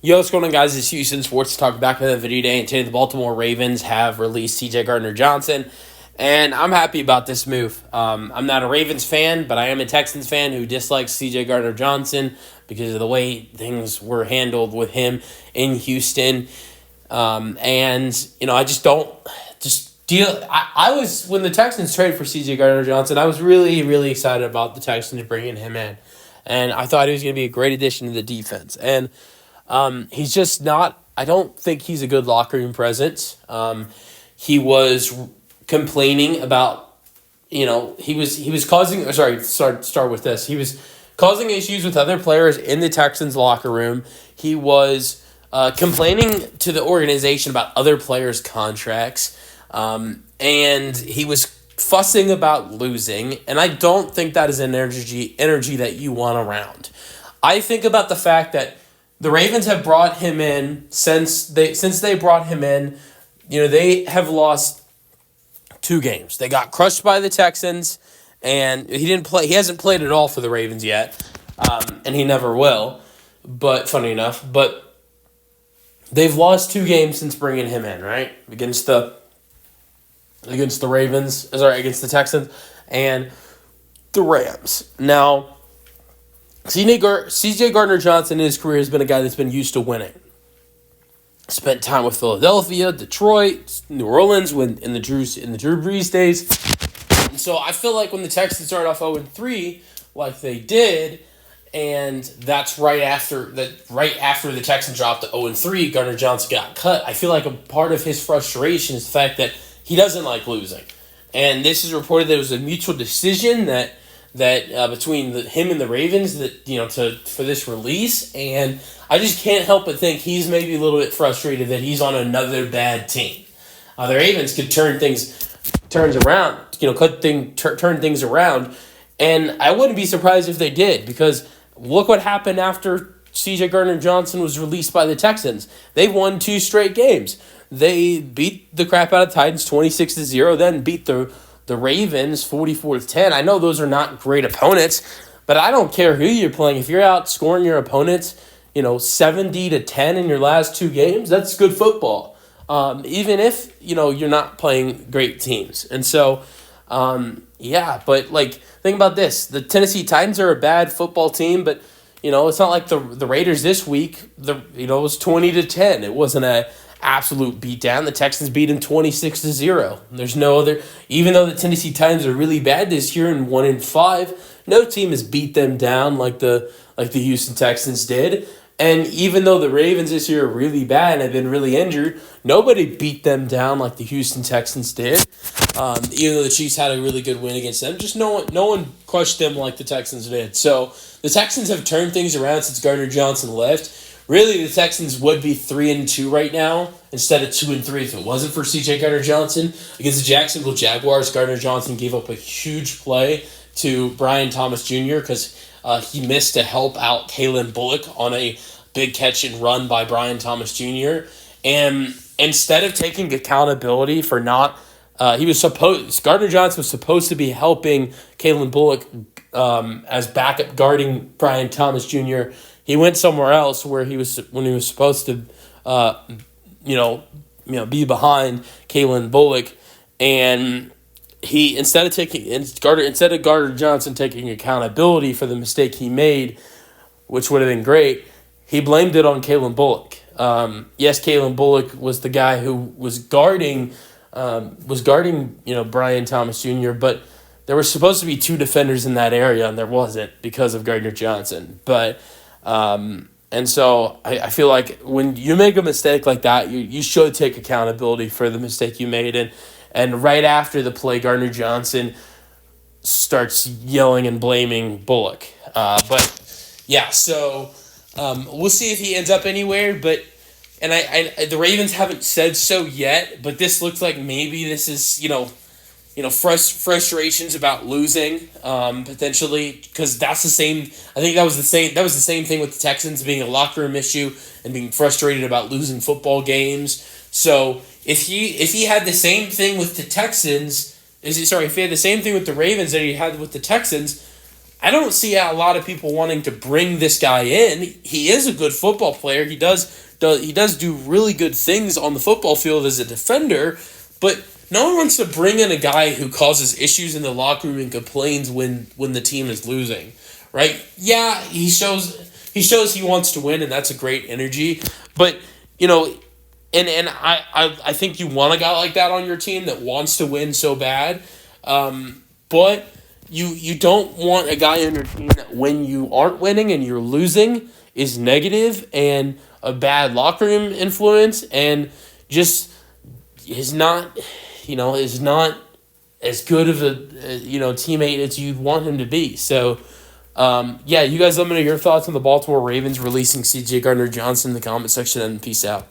Yo, what's going on, guys? It's Houston Sports Talk back with a video today, and today the Baltimore Ravens have released C.J. Gardner-Johnson, and I'm happy about this move. I'm not a Ravens fan, but I am a Texans fan who dislikes C.J. Gardner-Johnson because of the way things were handled with him in Houston. I just don't just deal. I was when the Texans traded for C.J. Gardner-Johnson, I was really, really excited about the Texans bringing him in, and I thought he was going to be a great addition to the defense. And he's just not. I don't think he's a good locker room presence. He was complaining about, he was causing. Sorry, start with this. He was causing issues with other players in the Texans locker room. He was complaining to the organization about other players' contracts, and he was fussing about losing. And I don't think that is an energy that you want around. I think about the fact that the Ravens have brought him in since they brought him in. They have lost 2 games. They got crushed by the Texans, and he didn't play. He hasn't played at all for the Ravens yet, and he never will. But funny enough, they've lost 2 games since bringing him in, right? Against the Ravens, against the Texans and the Rams. Now, C.J. Gardner-Johnson in his career has been a guy that's been used to winning. Spent time with Philadelphia, Detroit, New Orleans in the Drew Brees days. And so I feel like when the Texans started off 0-3, like they did, and that's right after the Texans dropped to 0-3, Gardner-Johnson got cut. I feel like a part of his frustration is the fact that he doesn't like losing. And this is reported that it was a mutual decision that between him and the Ravens for this release, and I just can't help but think he's maybe a little bit frustrated that he's on another bad team. The Ravens could turn things around, turn things around, and I wouldn't be surprised if they did, because look what happened after C.J. Gardner-Johnson was released by the Texans. They won 2 straight games. They beat the crap out of Titans 26-0, then beat the Ravens 44-10. I know those are not great opponents, but I don't care who you're playing. If you're outscoring your opponents, 70-10 in your last 2 games, that's good football. Even if, you're not playing great teams. And so, but think about this. The Tennessee Titans are a bad football team, but it's not like the Raiders this week. It was 20-10. It wasn't a absolute beatdown. The Texans beat him 26-0. There's no other. Even though the Tennessee Titans are really bad this year and 1-5, no team has beat them down like the Houston Texans did. And even though the Ravens this year are really bad and have been really injured, nobody beat them down like the Houston Texans did. Even though the Chiefs had a really good win against them, just no one crushed them like the Texans did. So the Texans have turned things around since Gardner-Johnson left. Really, the Texans would be 3-2 right now instead of 2-3 if it wasn't for C.J. Gardner-Johnson. Against the Jacksonville Jaguars, Gardner-Johnson gave up a huge play to Brian Thomas Jr. because he missed to help out Kalen Bullock on a big catch and run by Brian Thomas Jr. And instead of taking accountability for Gardner-Johnson was supposed to be helping Kalen Bullock as backup guarding Brian Thomas Jr. He went somewhere else when he was supposed to, be behind Kalen Bullock, and he instead of Gardner-Johnson taking accountability for the mistake he made, which would have been great, he blamed it on Kalen Bullock. Yes, Kalen Bullock was the guy who was guarding Brian Thomas Jr., but there were supposed to be 2 defenders in that area, and there wasn't because of Gardner-Johnson. But and so I feel like when you make a mistake like that, you should take accountability for the mistake you made. And right after the play, Gardner-Johnson starts yelling and blaming Bullock. So we'll see if he ends up anywhere. But the Ravens haven't said so yet. But this looks like maybe this is frustrations about losing, potentially, because that's the same. I think that was the same thing with the Texans being a locker room issue and being frustrated about losing football games. So if he had the same thing with the Texans, if he had the same thing with the Ravens that he had with the Texans, I don't see a lot of people wanting to bring this guy in. He is a good football player. He does do really good things on the football field as a defender, but no one wants to bring in a guy who causes issues in the locker room and complains when the team is losing, right? Yeah, he shows he wants to win, and that's a great energy. But and I think you want a guy like that on your team that wants to win so bad, but you don't want a guy on your team that when you aren't winning and you're losing is negative and a bad locker room influence and just is not as good of a teammate as you'd want him to be. So you guys let me know your thoughts on the Baltimore Ravens releasing C.J. Gardner-Johnson in the comment section, and peace out.